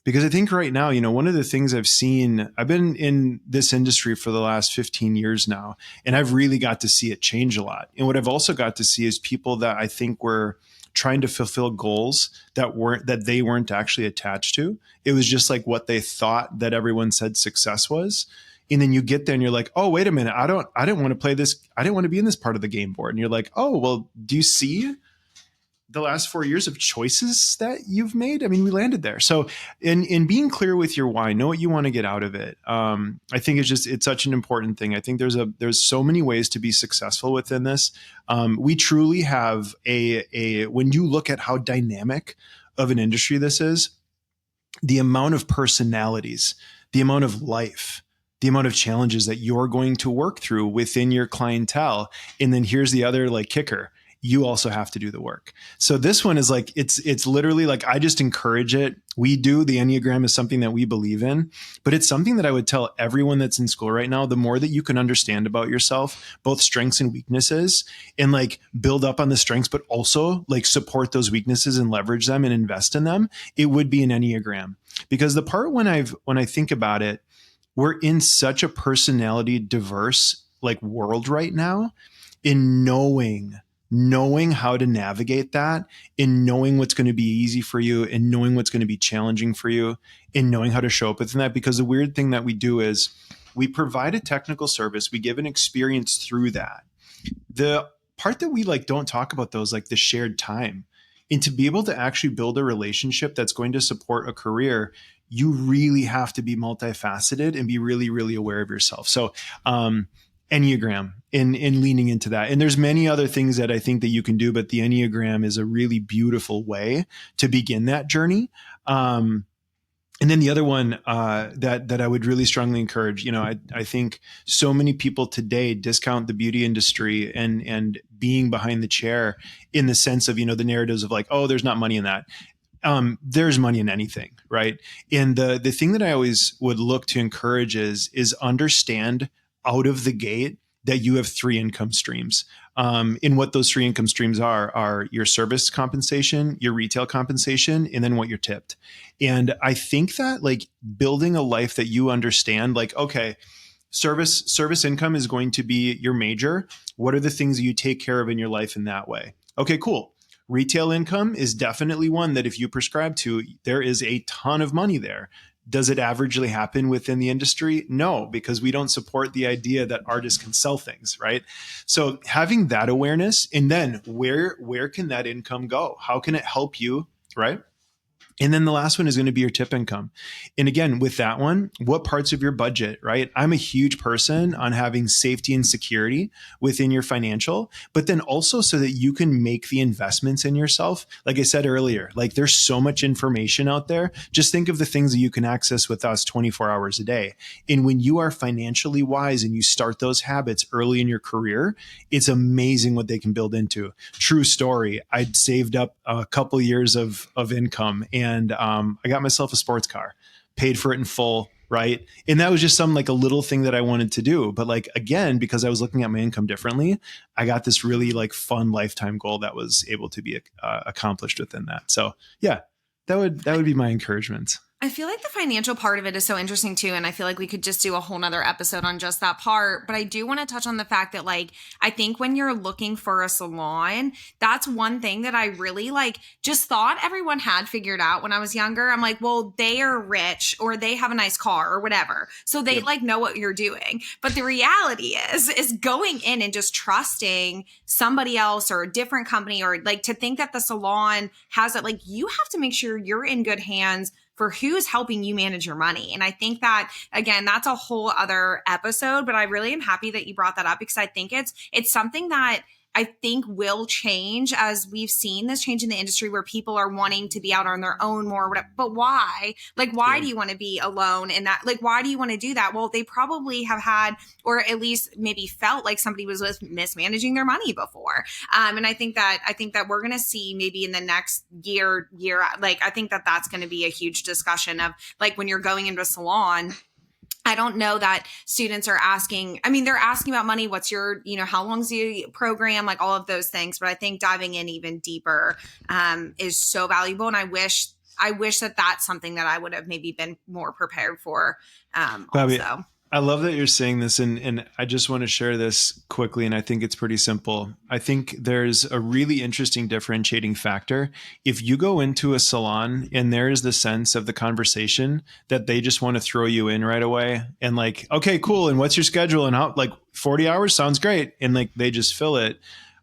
Because I think right now, you know, one of the things I've been in this industry for the last 15 years now, and I've really got to see it change a lot. And what I've also got to see is people that I think were trying to fulfill goals that they weren't actually attached to. It was just like what they thought that everyone said success was. And then you get there and you're like, oh, wait a minute. I didn't want to play this. I didn't want to be in this part of the game board. And you're like, oh, well, do you see the last 4 years of choices that you've made? I mean, we landed there. So in being clear with your why, know what you want to get out of it. I think it's such an important thing. I think there's so many ways to be successful within this. We truly have when you look at how dynamic of an industry this is, the amount of personalities, the amount of life, the amount of challenges that you're going to work through within your clientele. And then here's the other like kicker. You also have to do the work. So this one is like, it's literally like, I just encourage it. The Enneagram is something that we believe in, but it's something that I would tell everyone that's in school right now, the more that you can understand about yourself, both strengths and weaknesses, and like build up on the strengths, but also like support those weaknesses and leverage them and invest in them, it would be an Enneagram. Because the part when I think about it, we're in such a personality diverse like world right now, in knowing how to navigate that, in knowing what's going to be easy for you, and knowing what's going to be challenging for you, and knowing how to show up within that. Because the weird thing that we do is we provide a technical service, we give an experience through that. The part that we like don't talk about those, like the shared time. And to be able to actually build a relationship that's going to support a career, you really have to be multifaceted and be really, really aware of yourself. So Enneagram in leaning into that. And there's many other things that I think that you can do, but the Enneagram is a really beautiful way to begin that journey. And then the other one that I would really strongly encourage, I think so many people today discount the beauty industry and being behind the chair in the sense of, the narratives of like, oh, there's not money in that. There's money in anything, right? And the thing that I always would look to encourage is understand out of the gate that you have 3 income streams. In what those 3 income streams are your service compensation, your retail compensation, and then what you're tipped. And I think that like building a life that you understand, like, okay, service income is going to be your major. What are the things that you take care of in your life in that way? Okay, cool. Retail income is definitely one that if you prescribe to, there is a ton of money there. Does it averagely happen within the industry? No, because we don't support the idea that artists can sell things, right? So having that awareness, and then where can that income go? How can it help you, right? And then the last one is going to be your tip income. And again, with that one, what parts of your budget, right? I'm a huge person on having safety and security within your financial, but then also so that you can make the investments in yourself. Like I said earlier, like there's so much information out there. Just think of the things that you can access with us 24 hours a day. And when you are financially wise and you start those habits early in your career, it's amazing what they can build into. True story. I'd saved up a couple years of income and I got myself a sports car, paid for it in full, right? And that was just some like a little thing that I wanted to do. But like, again, because I was looking at my income differently, I got this really like fun lifetime goal that was able to be accomplished within that. So yeah, that would be my encouragement. I feel like the financial part of it is so interesting too. And I feel like we could just do a whole nother episode on just that part. But I do want to touch on the fact that like, I think when you're looking for a salon, that's one thing that I really like just thought everyone had figured out when I was younger. I'm like, well, they are rich or they have a nice car or whatever. So they like know what you're doing. But the reality is going in and just trusting somebody else or a different company or like to think that the salon has it, like you have to make sure you're in good hands for who's helping you manage your money. And I think that, again, that's a whole other episode, but I really am happy that you brought that up because I think it's something that I think will change as we've seen this change in the industry where people are wanting to be out on their own more. But why? Like, why do you want to be alone in that? Like, why do you want to do that? Well, they probably have had, or at least maybe felt like somebody was mismanaging their money before. And I think that we're going to see maybe in the next year, like, I think that that's going to be a huge discussion of like when you're going into a salon. I don't know that students are asking, I mean, they're asking about money. What's your, how long's the program? Like all of those things. But I think diving in even deeper is so valuable. And I wish that that's something that I would have maybe been more prepared for Bobbi, also. I love that you're saying this, and I just want to share this quickly, and I think it's pretty simple. I think there's a really interesting differentiating factor. If you go into a salon and there is the sense of the conversation that they just want to throw you in right away and like, okay, cool, and what's your schedule? And how, like 40 hours sounds great. And like they just fill it.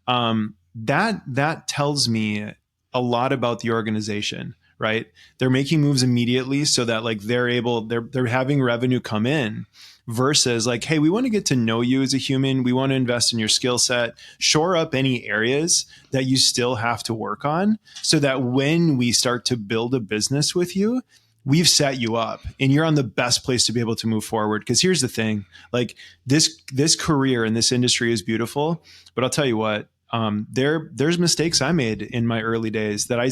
That tells me a lot about the organization. Right? They're making moves immediately so that like they're having revenue come in versus like, hey, we want to get to know you as a human. We want to invest in your skill set, shore up any areas that you still have to work on so that when we start to build a business with you, we've set you up and you're on the best place to be able to move forward. Because here's the thing, like this career in this industry is beautiful, but I'll tell you what, there's mistakes I made in my early days that I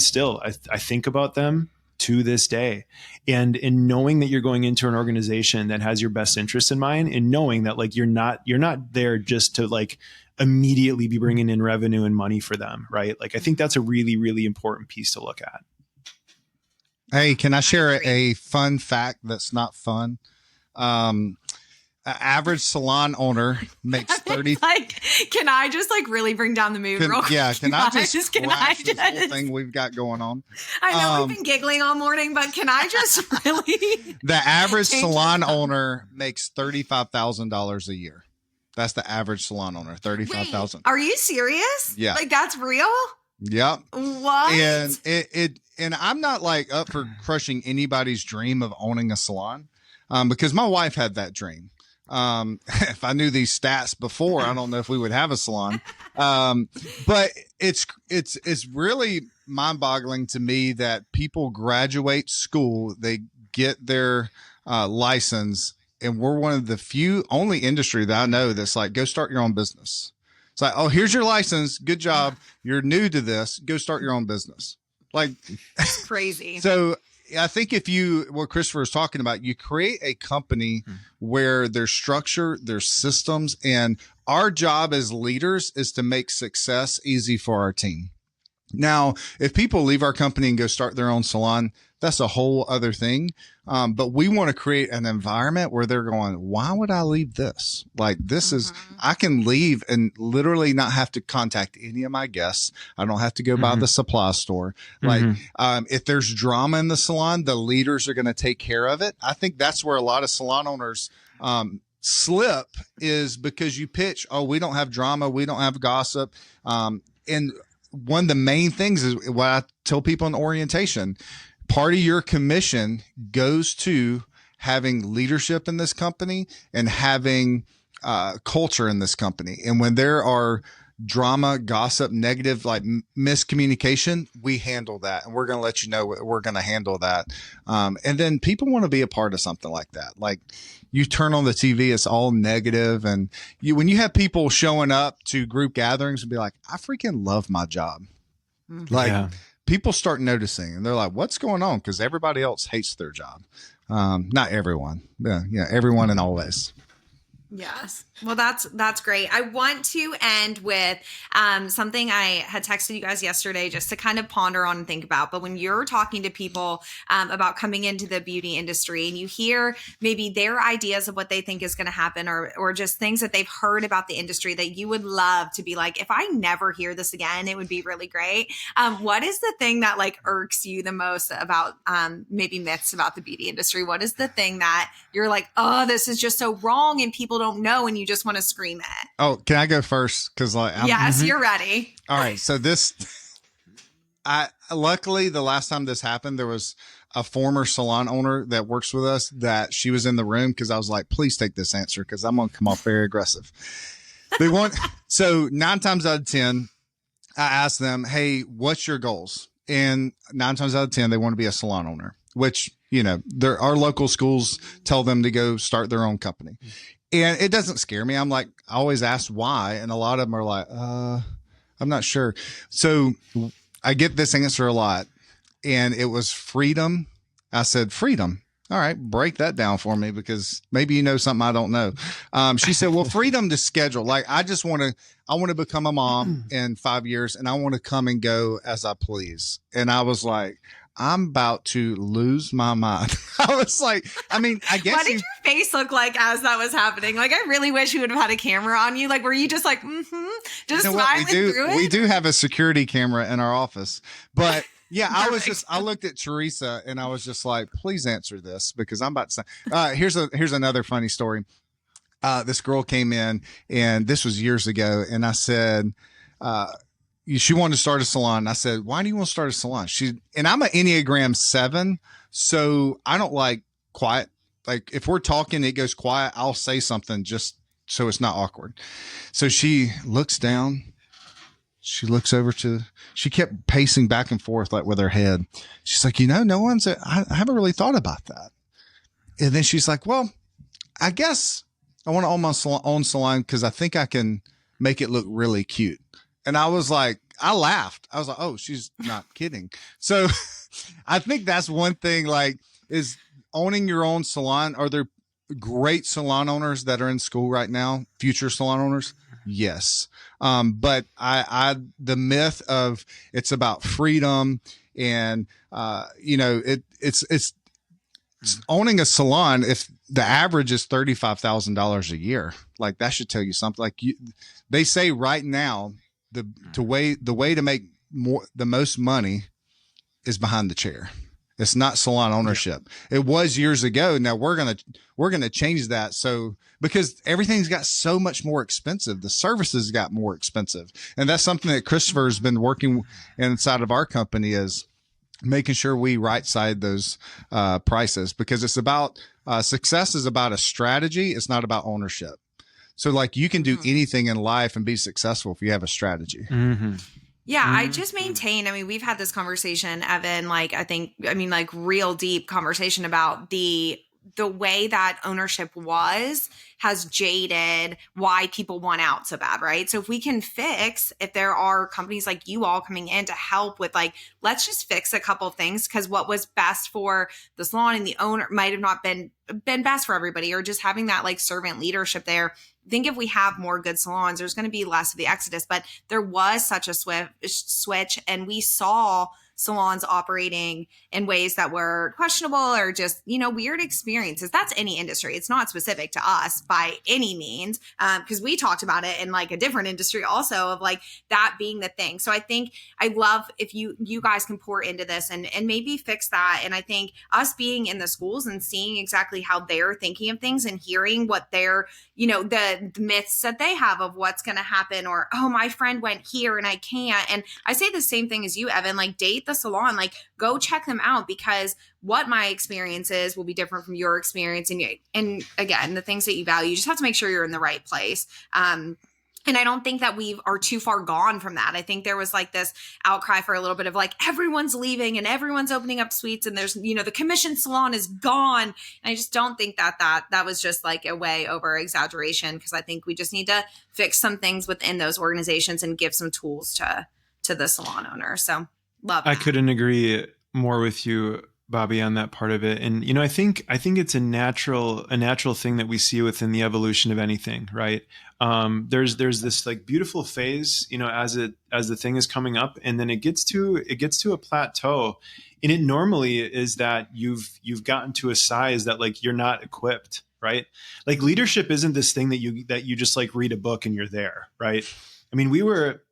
think about them to this day. And in knowing that you're going into an organization that has your best interests in mind and knowing that like, you're not there just to like immediately be bringing in revenue and money for them. Right. Like, I think that's a really, really important piece to look at. Hey, can I share a fun fact that's not fun? Average salon owner makes 30. Like, can I just like really bring down the mood real quick? Yeah, can I just crash this whole thing we've got going on? I know we've been giggling all morning, but can I just really? The average salon owner makes $35,000 a year. That's the average salon owner, $35,000. Are you serious? Yeah, like that's real. Yep. What? And and I'm not like up for crushing anybody's dream of owning a salon, because my wife had that dream. If I knew these stats before, I don't know if we would have a salon. But it's really mind-boggling to me that people graduate school, they get their license, and we're one of the few only industry that I know that's like, go start your own business. It's like, oh, here's your license. Good job. You're new to this. Go start your own business. Like, it's crazy. So I think what Christopher was talking about, you create a company where there's structure, there's systems, and our job as leaders is to make success easy for our team. Now, if people leave our company and go start their own salon, that's a whole other thing. But we want to create an environment where they're going, why would I leave this? Like, this is, I can leave and literally not have to contact any of my guests. I don't have to go by the supply store. Like, if there's drama in the salon, the leaders are going to take care of it. I think that's where a lot of salon owners, slip, is because you pitch, oh, we don't have drama. We don't have gossip. And one of the main things is what I tell people in orientation, part of your commission goes to having leadership in this company and having culture in this company. And when there are drama, gossip, negative, like miscommunication, we handle that. And we're going to let you know we're going to handle that. And then people want to be a part of something like that. Like, you turn on the TV, it's all negative. And when you have people showing up to group gatherings and be like, I freaking love my job. Like, people start noticing and they're like, what's going on? Because everybody else hates their job. Not everyone. Yeah, everyone and always. Yes. Well, that's great. I want to end with something I had texted you guys yesterday just to kind of ponder on and think about. But when you're talking to people about coming into the beauty industry and you hear maybe their ideas of what they think is going to happen or just things that they've heard about the industry that you would love to be like, if I never hear this again, it would be really great. What is the thing that like irks you the most about maybe myths about the beauty industry? What is the thing that you're like, oh, this is just so wrong and people don't know and you just want to scream it? Oh, can I go first? Because yes, you're ready. All right. So luckily the last time this happened, there was a former salon owner that works with us that she was in the room because I was like, please take this answer because I'm going to come off very aggressive. So 9 times out of 10, I asked them, hey, what's your goals? And 9 times out of 10, they want to be a salon owner, which, our local schools tell them to go start their own company. And it doesn't scare me. I'm like, I always ask why. And a lot of them are like, I'm not sure. So I get this answer a lot. And it was freedom. I said, freedom. All right, break that down for me because maybe you know something I don't know. She said, well, freedom to schedule. Like, I want to become a mom in 5 years and I want to come and go as I please. And I was like, I'm about to lose my mind. I was like, I guess. What did your face look like as that was happening? Like, I really wish we would have had a camera on you. Like, were you just like, just smiling through it? We do have a security camera in our office, but yeah, I looked at Teresa and I was just like, please answer this because I'm about to say, here's another funny story. This girl came in and this was years ago. And I said, she wanted to start a salon. I said, why do you want to start a salon? And I'm an Enneagram 7. So I don't like quiet. Like, if we're talking, it goes quiet. I'll say something just so it's not awkward. So she looks down. She looks over she kept pacing back and forth, like with her head. She's like, I haven't really thought about that. And then she's like, well, I guess I want to own my own salon because I think I can make it look really cute. And I was like, I laughed. I was like, oh, she's not kidding. So I think that's one thing, like, is owning your own salon. Are there great salon owners that are in school right now? Future salon owners? Yes. But the myth of it's about freedom and, it's owning a salon. If the average is $35,000 a year, like, that should tell you something. Like, they say right now, the way to make the most money is behind the chair. It's not salon ownership. It was years ago. Now we're going to change that. So, because everything's got so much more expensive, the services got more expensive. And that's something that Christopher has been working inside of our company, is making sure we right side those prices, because it's about Success is about a strategy. It's not about ownership. So like you can do anything in life and be successful if you have a strategy. Mm-hmm. Yeah, I just maintain, I mean, we've had this conversation, Evan, like real deep conversation about the way that ownership has jaded why people want out so bad, right? So if we can if there are companies like you all coming in to help with like, let's just fix a couple of things, because what was best for the salon and the owner might have not been best for everybody, or just having that like servant leadership there. I think if we have more good salons, there's going to be less of the exodus, but there was such a switch, and we saw salons operating in ways that were questionable or just, weird experiences. That's any industry. It's not specific to us by any means, because we talked about it in like a different industry also, of like that being the thing. So I think I love if you guys can pour into this and maybe fix that. And I think us being in the schools and seeing exactly how they're thinking of things and hearing what they're, the myths that they have of what's going to happen, or, oh, my friend went here and I can't. And I say the same thing as you, Evan, like date the salon, like go check them out, because what my experience is will be different from your experience. And again, the things that you value, you just have to make sure you're in the right place. And I don't think that we are too far gone from that. I think there was like this outcry for a little bit of like, everyone's leaving and everyone's opening up suites, and there's, the commission salon is gone. And I just don't think that was just like a way over exaggeration, because I think we just need to fix some things within those organizations and give some tools to the salon owner. So love that. I couldn't agree more with you, Bobbi, on that part of it. And, I think it's a natural thing that we see within the evolution of anything, right? There's this like beautiful phase, as the thing is coming up, and then it gets to a plateau. And it normally is that you've gotten to a size that like you're not equipped, right? Like leadership isn't this thing that you just like read a book and you're there, right? I mean,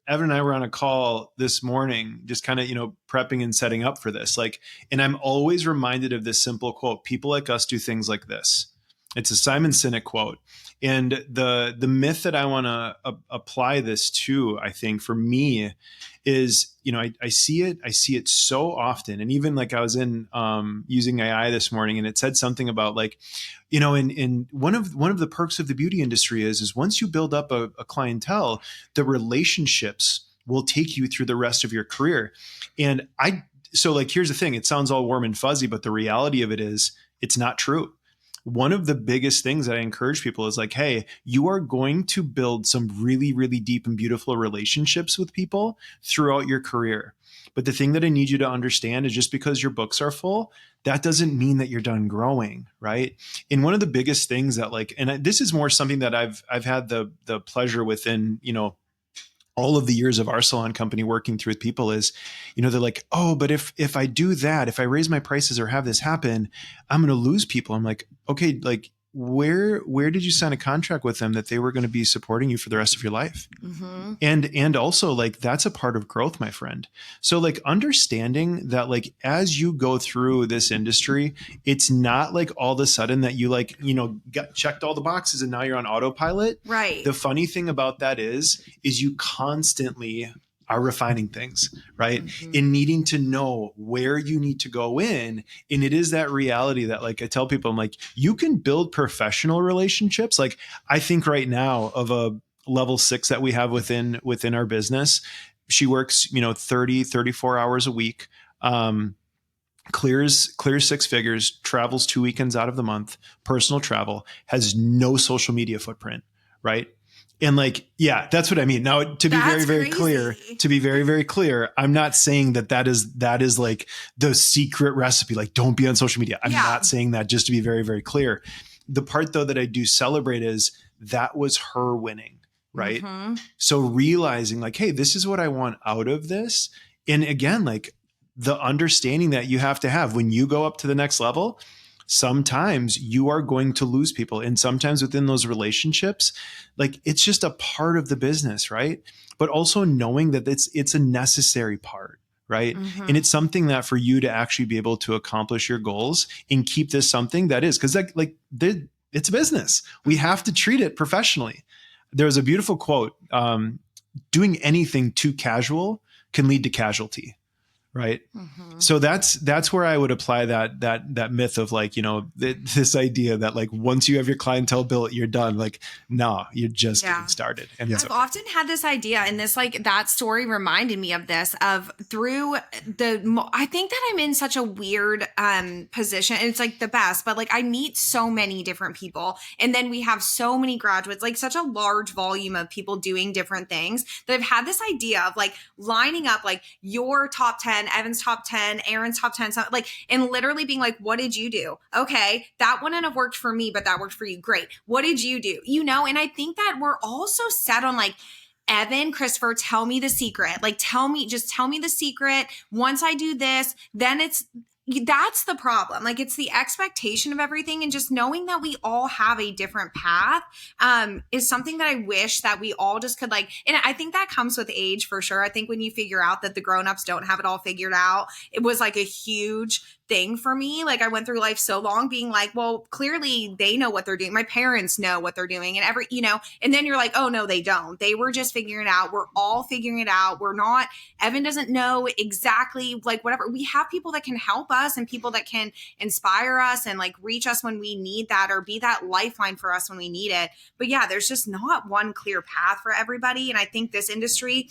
Evan and I were on a call this morning, just kind of, prepping and setting up for this. Like, and I'm always reminded of this simple quote: people like us do things like this. It's a Simon Sinek quote. And the myth that I want to apply this to, I think for me is, I see it so often. And even like I was in using AI this morning, and it said something about like, in one of the perks of the beauty industry is once you build up a clientele, the relationships will take you through the rest of your career. And so like, here's the thing, it sounds all warm and fuzzy, but the reality of it is it's not true. One of the biggest things that I encourage people is like, hey, you are going to build some really, really deep and beautiful relationships with people throughout your career. But the thing that I need you to understand is just because your books are full, that doesn't mean that you're done growing, right? And one of the biggest things that like, and this is more something that I've had the pleasure within, all of the years of our salon company working through with people is, they're like, oh, but if I do that, if I raise my prices or have this happen, I'm going to lose people. I'm like, okay, like where did you sign a contract with them that they were going to be supporting you for the rest of your life? Mm-hmm. And also like, that's a part of growth, my friend. So like understanding that like, as you go through this industry, it's not like all of a sudden that you like, got checked all the boxes and now you're on autopilot. Right. The funny thing about that is you constantly are refining things, right? Mm-hmm. In needing to know where you need to go in. And it is that reality that like, I tell people, I'm like, you can build professional relationships. Like I think right now of a level 6 that we have within our business, she works, 34 hours a week, clears 6 figures, travels 2 weekends out of the month, personal travel, has no social media footprint, right? And like, yeah, that's what I mean. Now, to be very, very clear, I'm not saying that is like the secret recipe. Like, don't be on social media. I'm not saying that, just to be very, very clear. The part though that I do celebrate is that was her winning, right? Mm-hmm. So realizing like, hey, this is what I want out of this. And again, like the understanding that you have to have when you go up to the next level, sometimes you are going to lose people. And sometimes within those relationships, like it's just a part of the business, right? But also knowing that it's a necessary part, right? Mm-hmm. And it's something that for you to actually be able to accomplish your goals and keep this something that is, because it's a business. We have to treat it professionally. There's a beautiful quote, doing anything too casual can lead to casualty. Right. So that's where I would apply that myth of like, this idea that like, once you have your clientele built, you're done. Like, no, you're just getting started. And I've often had this idea, and this, like, that story reminded me of this, of through I think that I'm in such a weird position, and it's like the best, but like I meet so many different people, and then we have so many graduates, like such a large volume of people doing different things, that I've had this idea of like lining up like your top 10, Evan's top 10, Aaron's top 10, like, and literally being like, what did you do? Okay, that wouldn't have worked for me, but that worked for you. Great. What did you do? And I think that we're also set on like, Evan, Christopher, tell me the secret. Like, tell me the secret. Once I do this, then that's the problem. Like, it's the expectation of everything, and just knowing that we all have a different path is something that I wish that we all just could like, and I think that comes with age for sure. I think when you figure out that the grownups don't have it all figured out, it was like a huge thing for me. Like, I went through life so long being like, well, clearly they know what they're doing. My parents know what they're doing, and and then you're like, oh no, they don't. They were just figuring it out. We're all figuring it out. We're not, Evan doesn't know exactly like whatever. We have people that can help us and people that can inspire us and like reach us when we need that, or be that lifeline for us when we need it. But yeah, there's just not one clear path for everybody. And I think this industry,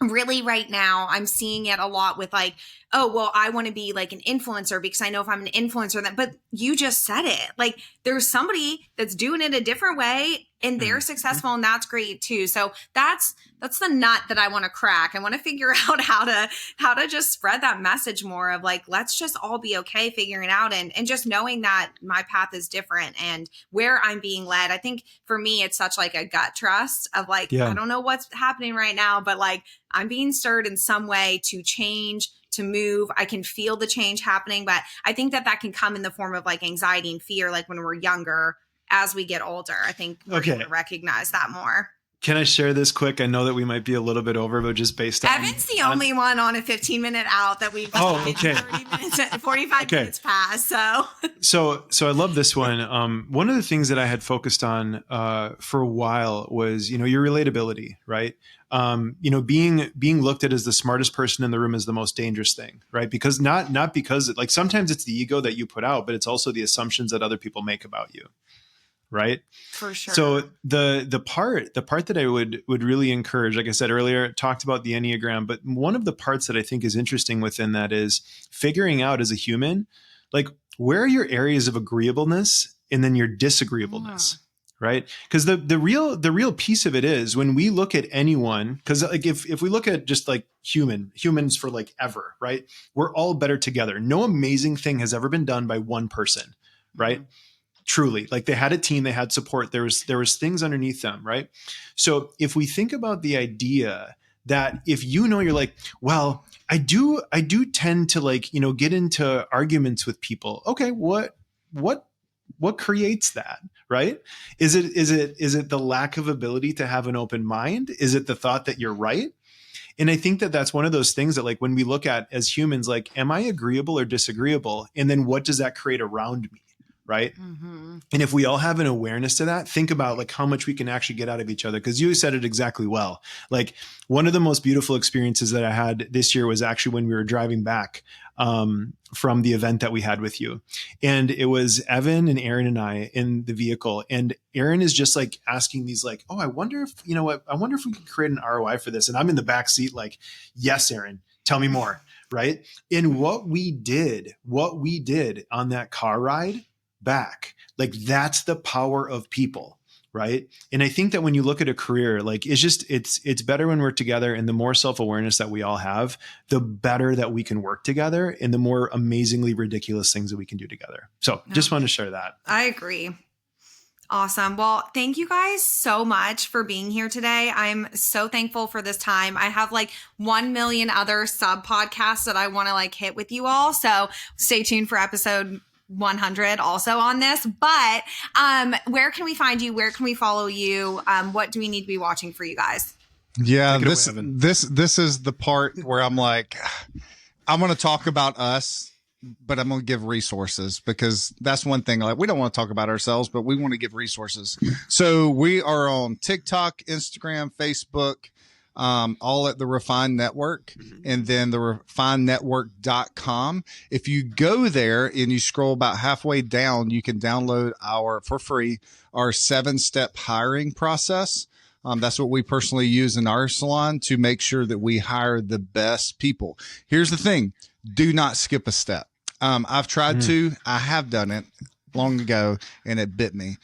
really right now, I'm seeing it a lot with like, oh, well, I want to be like an influencer because I know if I'm an influencer, but you just said it. Like, there's somebody that's doing it a different way and they're successful, and that's great too. So that's the nut that I want to crack. I want to figure out how to just spread that message more of like, let's just all be okay figuring it out, and just knowing that my path is different and where I'm being led. I think for me, it's such like a gut trust of like, I don't know what's happening right now, but like I'm being stirred in some way to change, to move. I can feel the change happening, but I think that can come in the form of like anxiety and fear, like when we're younger. As we get older, I think we're going to recognize that more. Can I share this quick? I know that we might be a little bit over, but just based on... Evan's the only one on a 15-minute out that we've 30 minutes, 45 minutes past. So I love this one. One of the things that I had focused on for a while was, your relatability, right? Being looked at as the smartest person in the room is the most dangerous thing, right? Because not because like sometimes it's the ego that you put out, but it's also the assumptions that other people make about you. Right. For sure. So the part that I would really encourage, like I said earlier, talked about the Enneagram, but one of the parts that I think is interesting within that is figuring out as a human, like, where are your areas of agreeableness and then your disagreeableness, right? Because the real piece of it is when we look at anyone, because like if we look at just like humans for like ever, right? We're all better together. No amazing thing has ever been done by one person, right? Truly, like they had a team, they had support. There was things underneath them, right? So if we think about the idea that if you're like, well, I do tend to like, get into arguments with people. Okay, what creates that, right? Is it the lack of ability to have an open mind? Is it the thought that you're right? And I think that that's one of those things that like when we look at as humans, like, am I agreeable or disagreeable? And then what does that create around me? Right. Mm-hmm. And if we all have an awareness to that, think about like how much we can actually get out of each other. Cause you said it exactly well. Like one of the most beautiful experiences that I had this year was actually when we were driving back from the event that we had with you. And it was Evan and Aaron and I in the vehicle. And Aaron is just like asking these like, oh, I wonder if we could create an ROI for this. And I'm in the back seat like, yes, Aaron, tell me more. Right. And what we did on that car ride back, like that's the power of people, right? And I think that when you look at a career, like it's better when we're together, and the more self-awareness that we all have, the better that we can work together and the more amazingly ridiculous things that we can do together. So just wanted to share that. I agree. Awesome. Well, thank you guys so much for being here today. I'm so thankful for this time. I have like 1 million other sub podcasts that I want to like hit with you all. So stay tuned for episode 100 also on this, but where can we find you? Where can we follow you? What do we need to be watching for you guys? Yeah, this is the part where I'm like, I'm going to talk about us, but I'm going to give resources, because that's one thing. Like, we don't want to talk about ourselves, but we want to give resources. So we are on TikTok, Instagram, Facebook. all at the Refine Network, and then the refinenetwork.com. If you go there and you scroll about halfway down, you can download for free, our 7-step hiring process. That's what we personally use in our salon to make sure that we hire the best people. Here's the thing. Do not skip a step. I've tried to, I have done it long ago and it bit me.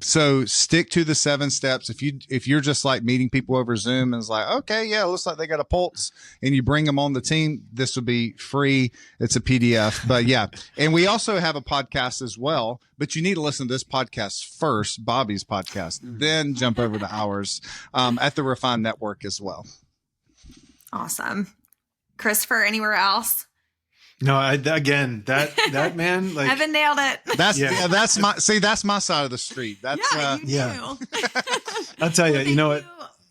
So stick to the 7 steps. If you're just like meeting people over Zoom and it's like, okay, yeah, it looks like they got a pulse, and you bring them on the team, this would be free. It's a PDF, but yeah. And we also have a podcast as well, but you need to listen to this podcast first, Bobbi's podcast, then jump over to ours, at the Refine Network as well. Awesome. Christopher, anywhere else? No, that man, like Evan nailed it. That's my side of the street. That's you do. I'll tell you, Well, you know what?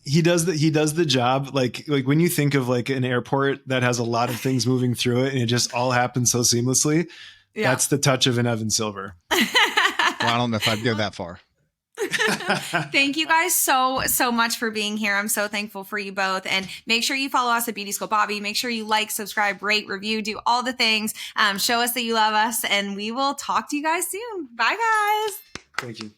He does the job. Like when you think of like an airport that has a lot of things moving through it and it just all happens so seamlessly. Yeah. That's the touch of an Evan Silver. Well, I don't know if I'd go that far. Thank you guys so much for being here. I'm so thankful for you both. And make sure you follow us at Beauty School Bobbi. Make sure you like, subscribe, rate, review, do all the things. Show us that you love us, and we will talk to you guys soon. Bye, guys. Thank you.